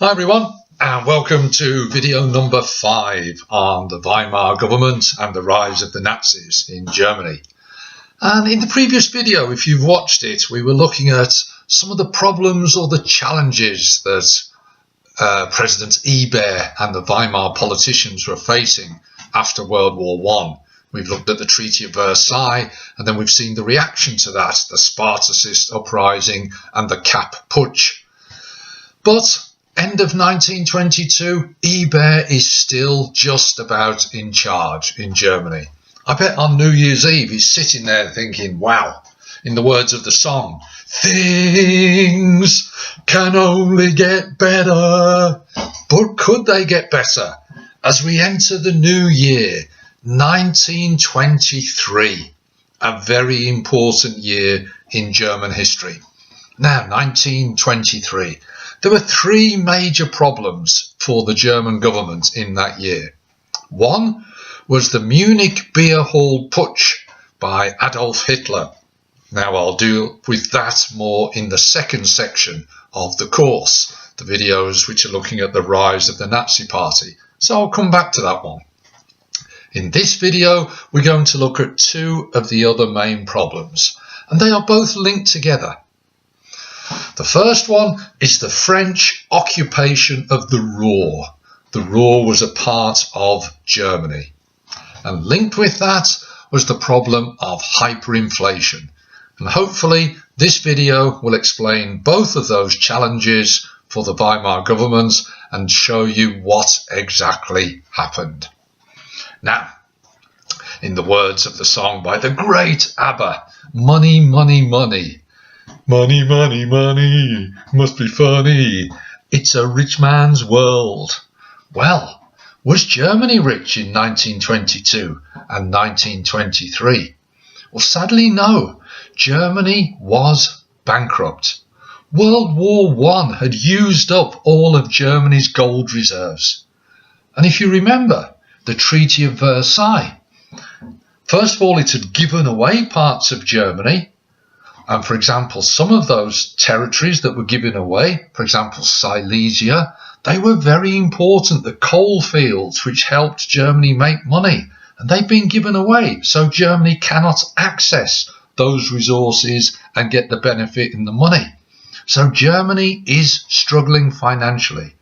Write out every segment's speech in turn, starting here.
Hi everyone, and welcome to video number 5 on the Weimar government and the rise of the Nazis in Germany. And in the previous video, if you've watched it, we were looking at some of the problems or the challenges that President Ebert and the Weimar politicians were facing after World War I. We've looked at the Treaty of Versailles, and then we've seen the reaction to that, the Spartacist uprising and the Kapp Putsch. But end of 1922, Ebert is still just about in charge in Germany. I bet on New Year's Eve he's sitting there thinking, wow, in the words of the song, things can only get better. But could they get better? As we enter the new year, 1923, a very important year in German history. Now, 1923. There were 3 major problems for the German government in that year. One was the Munich Beer Hall Putsch by Adolf Hitler. Now I'll deal with that more in the second section of the course, the videos which are looking at the rise of the Nazi Party. So I'll come back to that one. In this video, we're going to look at 2 of the other main problems, and they are both linked together. The first one is the French occupation of the Ruhr. The Ruhr was a part of Germany. And linked with that was the problem of hyperinflation. And hopefully this video will explain both of those challenges for the Weimar government and show you what exactly happened. Now, in the words of the song by the great ABBA, money, money, money. Money, money, money, must be funny. It's a rich man's world. Well, was Germany rich in 1922 and 1923? Well, sadly, no. Germany was bankrupt. World War I had used up all of Germany's gold reserves. And if you remember, the Treaty of Versailles, first of all, it had given away parts of Germany. And for example, some of those territories that were given away, for example, Silesia, they were very important, the coal fields which helped Germany make money, and they've been given away. So Germany cannot access those resources and get the benefit in the money. So Germany is struggling financially.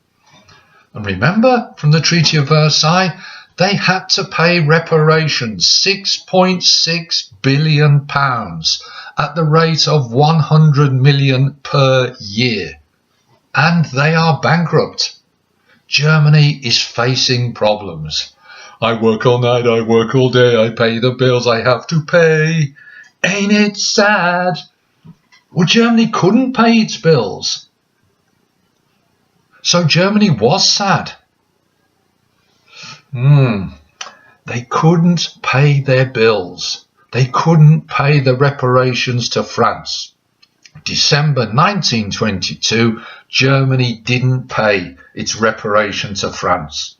And remember, from the Treaty of Versailles, they had to pay reparations, £6.6 billion at the rate of 100 million per year. And they are bankrupt. Germany is facing problems. I work all night, I work all day, I pay the bills I have to pay. Ain't it sad? Well, Germany couldn't pay its bills. So Germany was sad. They couldn't pay their bills. They couldn't pay the reparations to France. December 1922, Germany didn't pay its reparation to France.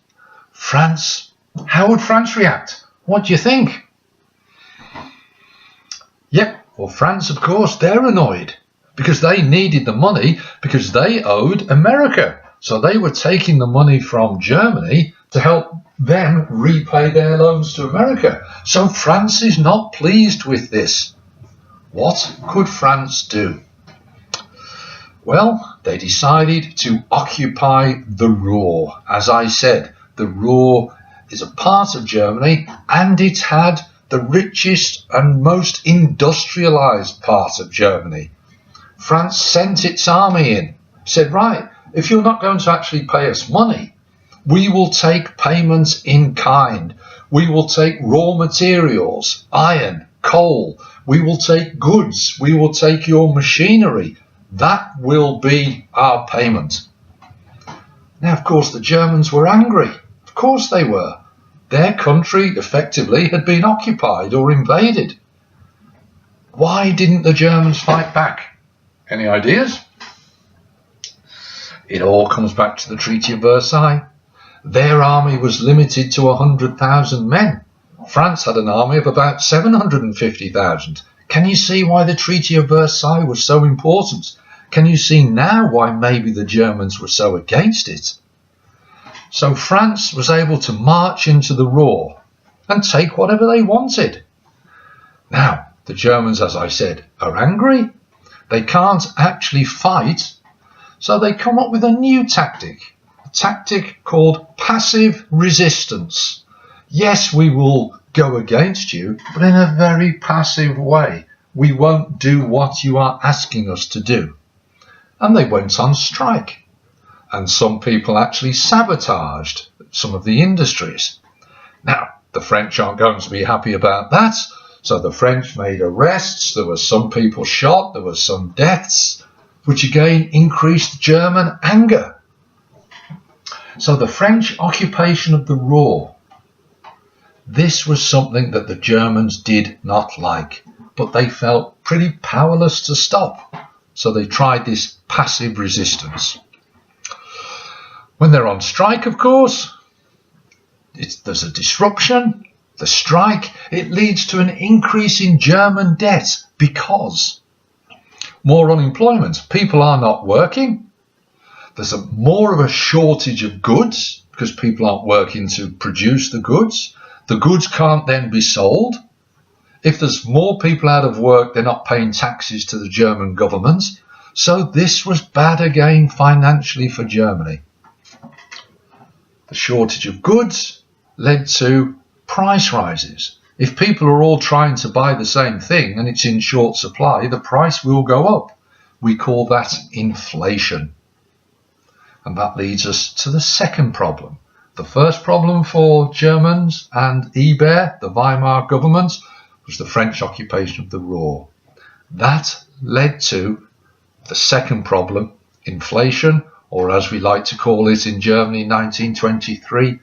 France, how would France react? What do you think? Yep, well, France, of course, they're annoyed because they needed the money because they owed America. So they were taking the money from Germany to help them repay their loans to America. So France is not pleased with this. What could France do? Well, they decided to occupy the Ruhr. As I said, the Ruhr is a part of Germany, and it had the richest and most industrialized part of Germany. France sent its army in, said, right, if you're not going to actually pay us money, we will take payments in kind. We will take raw materials, iron, coal. We will take goods. We will take your machinery. That will be our payment. Now, of course, the Germans were angry. Of course they were. Their country effectively had been occupied or invaded. Why didn't the Germans fight back? Any ideas? It all comes back to the Treaty of Versailles. Their army was limited to 100,000 men. France had an army of about 750,000. Can you see why the Treaty of Versailles was so important? Can you see now why maybe the Germans were so against it? So France was able to march into the Ruhr and take whatever they wanted. Now, the Germans, as I said, are angry. They can't actually fight, so they come up with a new tactic, a tactic called passive resistance. Yes, we will go against you, but in a very passive way. We won't do what you are asking us to do. And they went on strike. And some people actually sabotaged some of the industries. Now, the French aren't going to be happy about that. So the French made arrests. There were some people shot. There were some deaths, which again increased German anger. So the French occupation of the Ruhr, this was something that the Germans did not like, but they felt pretty powerless to stop. So they tried this passive resistance. When they're on strike, of course, there's a disruption. The strike, it leads to an increase in German debt because more unemployment. People are not working. There's more of a shortage of goods because people aren't working to produce the goods. The goods can't then be sold. If there's more people out of work, they're not paying taxes to the German government. So this was bad again financially for Germany. The shortage of goods led to price rises. If people are all trying to buy the same thing and it's in short supply, the price will go up. We call that inflation. And that leads us to the second problem. The first problem for Germans and Weimar, the Weimar government, was the French occupation of the Ruhr. That led to the second problem, inflation, or as we like to call it in Germany in 1923,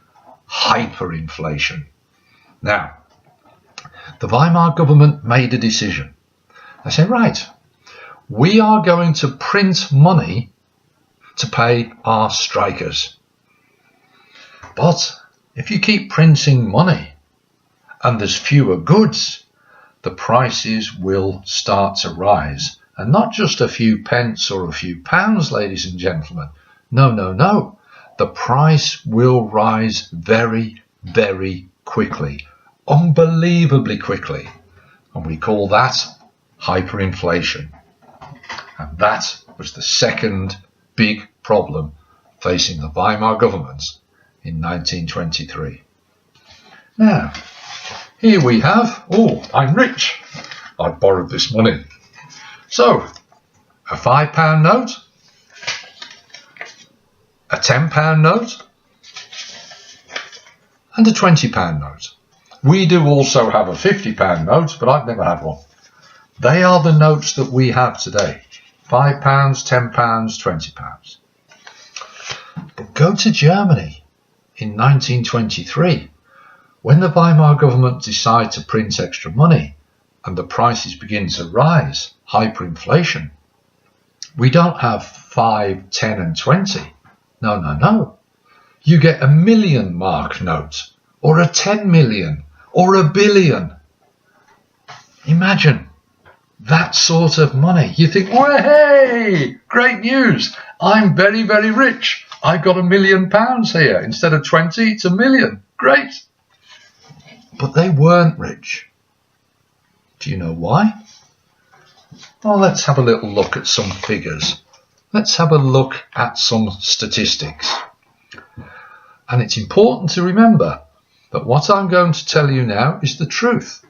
hyperinflation. Now, the Weimar government made a decision. They said, right, we are going to print money to pay our strikers. But if you keep printing money and there's fewer goods, the prices will start to rise. And not just a few pence or a few pounds, ladies and gentlemen. No, no, no. The price will rise very, very quickly. Unbelievably quickly. And we call that hyperinflation. And that was the second big problem facing the Weimar government in 1923. Now, here we have, oh, I'm rich. I borrowed this money. So, a £5 note, a £10 note, and a £20 note. We do also have a £50 note, but I've never had one. They are the notes that we have today. £5, £10, £20. But go to Germany in 1923, when the Weimar government decide to print extra money and the prices begin to rise, hyperinflation. We don't have 5, 10 and 20. No, no, no. You get a million mark note or a 10 million or a billion. Imagine that sort of money. You think, well, hey, great news. I'm very, very rich. I got £1 million here. Instead of 20, it's 1 million. Great. But they weren't rich. Do you know why? Well, let's have a little look at some figures. Let's have a look at some statistics. And it's important to remember that what I'm going to tell you now is the truth.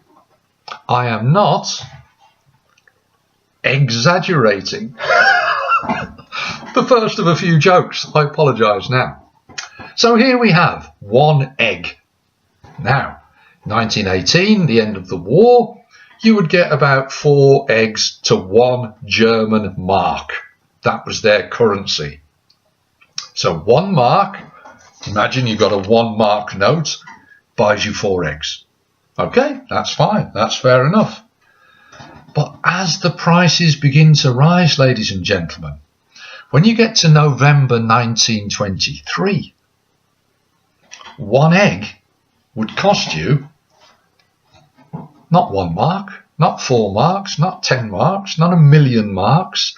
I am not exaggerating. The first of a few jokes. I apologise now. So here we have 1 egg. Now, 1918, the end of the war, you would get about 4 eggs to 1 German mark. That was their currency. So 1 mark, imagine you've got a 1 mark note, buys you 4 eggs. Okay, that's fine, that's fair enough. But as the prices begin to rise, ladies and gentlemen, when you get to November 1923, 1 egg would cost you not 1 mark, not 4 marks, not 10 marks, not 1 million marks,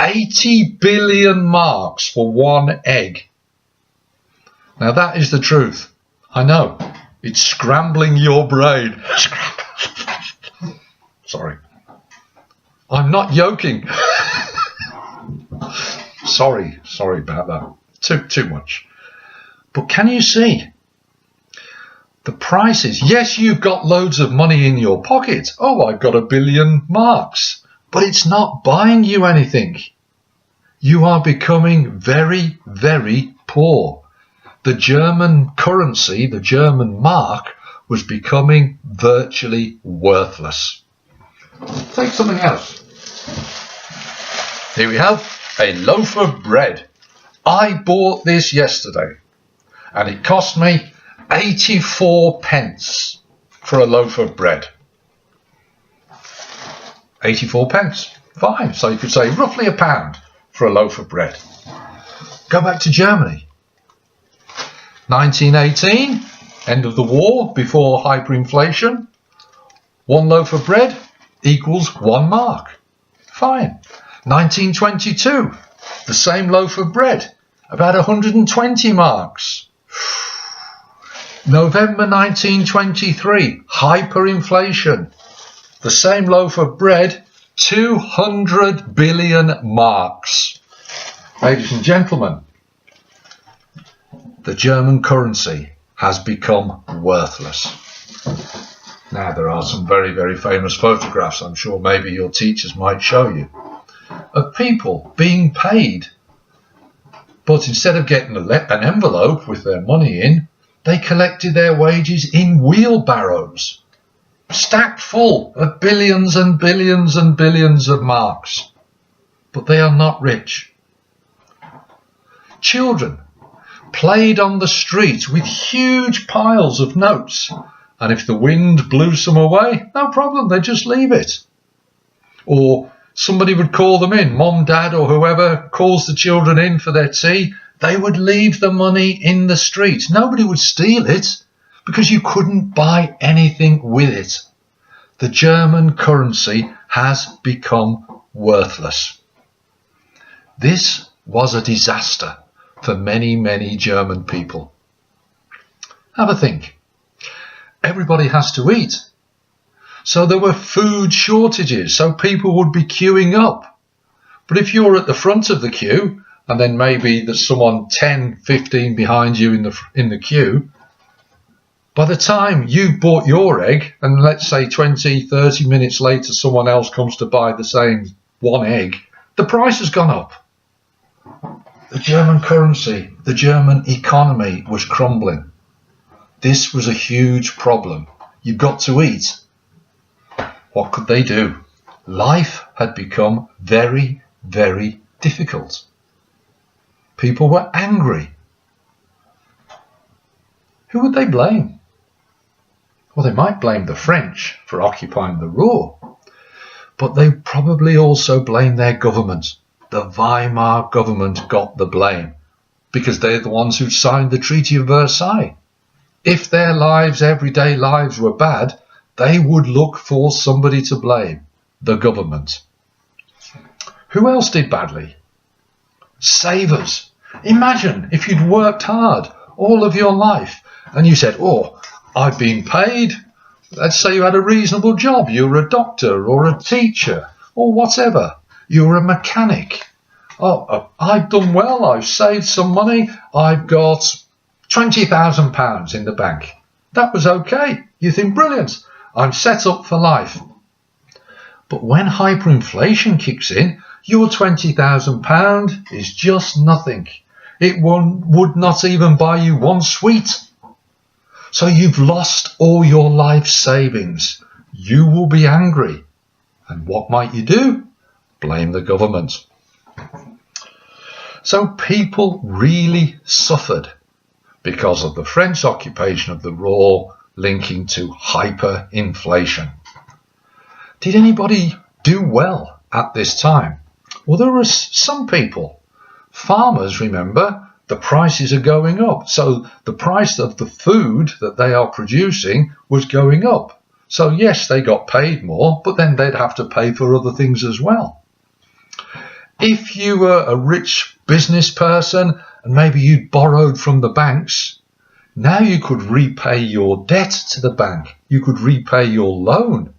80 billion marks for one egg. Now that is the truth. I know. It's scrambling your brain. Sorry. I'm not joking. Sorry about that. Too much. But can you see? The prices. Yes, you've got loads of money in your pocket. Oh, I've got 1 billion marks. But it's not buying you anything. You are becoming very, very poor. The German currency, the German mark, was becoming virtually worthless. Take something else. Here we have a loaf of bread. I bought this yesterday and it cost me 84 pence for a loaf of bread. 84 pence. Fine. So you could say roughly £1 for a loaf of bread. Go back to Germany. 1918, end of the war, before hyperinflation. 1 loaf of bread equals 1 mark. Fine. 1922, the same loaf of bread, about 120 marks. November 1923, hyperinflation, the same loaf of bread, 200 billion marks. Ladies and gentlemen, the German currency has become worthless. Now, there are some very, very famous photographs, I'm sure maybe your teachers might show you, of people being paid. But instead of getting an envelope with their money in, they collected their wages in wheelbarrows, stacked full of billions and billions and billions of marks. But they are not rich. Children played on the street with huge piles of notes, and if the wind blew some away, no problem, they just leave it. Or somebody would call them in, mom, dad, or whoever calls the children in for their tea, they would leave the money in the street. Nobody would steal it because you couldn't buy anything with it. The German currency has become worthless. This was a disaster for many, many German people. Have a think. Everybody has to eat. So there were food shortages, so people would be queuing up. But if you're at the front of the queue, and then maybe there's someone 10, 15 behind you in the queue, by the time you bought your egg, and let's say 20, 30 minutes later someone else comes to buy the same one egg, the price has gone up. The German currency, the German economy was crumbling. This was a huge problem. You've got to eat. What could they do? Life had become very, very difficult. People were angry. Who would they blame? Well, they might blame the French for occupying the Ruhr, but they probably also blame their government. The Weimar government got the blame because they're the ones who signed the Treaty of Versailles. If their lives, everyday lives, were bad, they would look for somebody to blame, the government. Who else did badly? Savers. Imagine if you'd worked hard all of your life and you said, oh, I've been paid. Let's say you had a reasonable job. You were a doctor or a teacher or whatever. You were a mechanic. Oh, I've done well. I've saved some money. I've got £20,000 in the bank. That was okay. You think, brilliant. I'm set up for life. But when hyperinflation kicks in, your £20,000 is just nothing. It would not even buy you one sweet. So you've lost all your life savings. You will be angry. And what might you do? Blame the government. So people really suffered because of the French occupation of the Ruhr linking to hyperinflation. Did anybody do well at this time? Well, there were some people. Farmers, remember, the prices are going up. So the price of the food that they are producing was going up. So yes, they got paid more, but then they'd have to pay for other things as well. If you were a rich business person and maybe you'd borrowed from the banks, now you could repay your debt to the bank. You could repay your loan.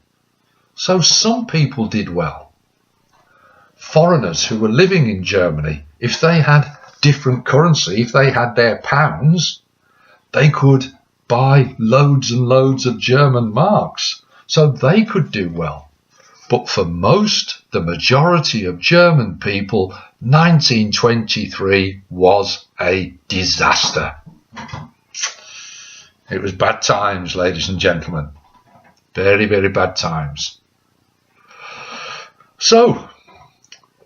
So some people did well. Foreigners who were living in Germany, if they had different currency, if they had their pounds, they could buy loads and loads of German marks. So they could do well. But for the majority of German people, 1923 was a disaster. It was bad times, ladies and gentlemen. Very, very bad times. So,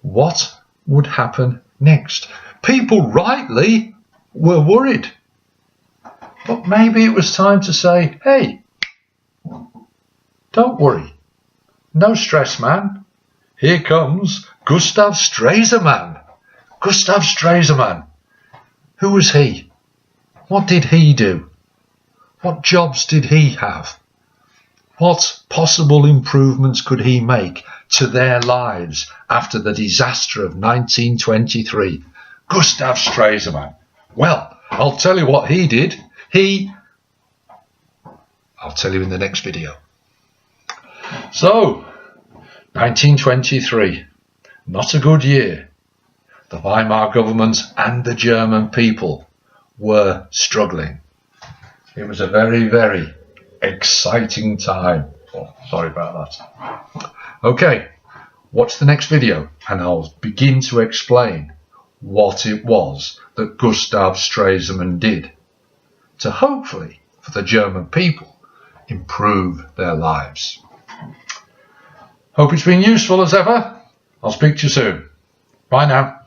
what would happen next? People rightly were worried. But maybe it was time to say, hey, don't worry. No stress, man. Here comes Gustav Stresemann. Gustav Stresemann. Who was he? What did he do? What jobs did he have? What possible improvements could he make to their lives after the disaster of 1923? Gustav Stresemann. Well, I'll tell you what he did. I'll tell you in the next video. So, 1923, not a good year. The Weimar government and the German people were struggling. It was a very, very exciting time. Oh, sorry about that. Okay, watch the next video and I'll begin to explain what it was that Gustav Stresemann did to hopefully, for the German people, improve their lives. Hope it's been useful as ever. I'll speak to you soon. Bye now.